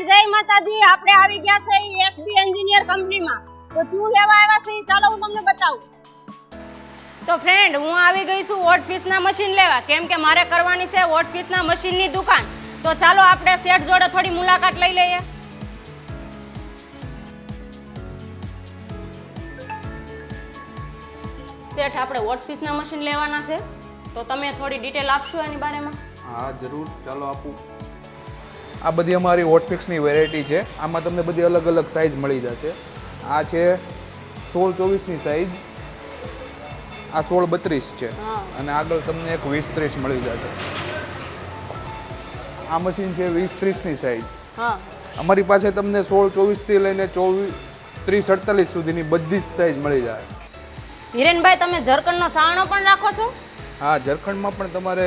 friend જય માતાજી આપણે આવી ગયા છે એફબી એન્જિનિયર કંપનીમાં તો શું લેવા આવ્યા છે ચાલો હું તમને બતાવું તો ફ્રેન્ડ હું આવી ગઈ છું વોટ પીસના મશીન લેવા કેમ કે મારે કરવાની છે વોટ પીસના મશીનની દુકાન તો ચાલો આપણે શેઠ જોડે થોડી મુલાકાત લઈ લઈએ શેઠ આપણે વોટ પીસના મશીન લેવાના છે તો તમે થોડી ડિટેલ આપશો એની બારેમાં હા જરૂર ચાલો આપું આ બધી અમારી વોટફિક્સની વેરાયટી છે આમાં તમને બધી અલગ અલગ સાઇઝ મળી જશે આ છે 16-24ની સાઇઝ આ 16-32 છે અને આગળ તમને એક 20-30 મળી જશે આ મશીન છે 20-30ની સાઇઝ અમારી પાસે તમને 16-24 થી લઈને 24-30-48 સુધીની બધી જ સાઇઝ મળી જાય હિરેનભાઈ તમે ઝરકણનો સાણો પણ રાખો છો હા ઝરખંડમાં પણ તમારે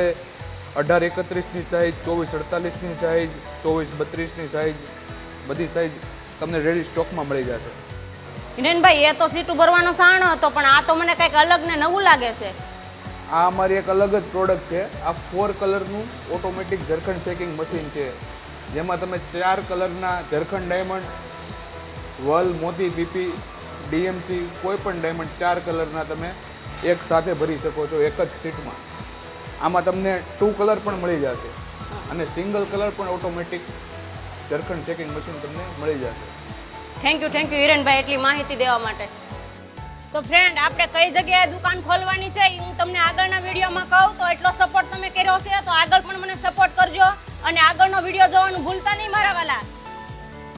18-31ની સાઇઝ 24-48ની સાઇઝ 24-32ની સાઇઝ બધી સાઇઝ તમને રેડી સ્ટોકમાં મળી જશે હિરેનભાઈ એ તો સીટું ભરવાનો સાણો હતો પણ આ તો મને કંઈક અલગ ને નવું લાગે છે આ અમારી એક અલગ જ પ્રોડક્ટ છે આ 4 કલરનું ઓટોમેટિક ઝરખંડ શેકિંગ મશીન છે જેમાં તમે 4 કલરના ઝરખંડ ડાયમંડ વલ મોતી પીપી ડીએમસી કોઈ પણ ડાયમંડ 4 કલરના તમે એક સાથે ભરી શકો છો એક જ સીટમાં આમાં તમને 2 કલર પણ મળી જશે અને સિંગલ કલર પણ ઓટોમેટિક ઝરખંડ શેકિંગ મશીન તમને મળી જશે થેન્ક યુ હિરેનભાઈ એટલી માહિતી દેવા માટે તો ફ્રેન્ડ આપણે કઈ જગ્યાએ દુકાન ખોલવાની છે એ હું તમને આગળના વિડીયોમાં કહું તો એટલો સપોર્ટ તમે કર્યો છે તો આગળ પણ મને સપોર્ટ કરજો અને આગળનો વિડીયો જોવાનું ભૂલતા નહીં મારા વાલા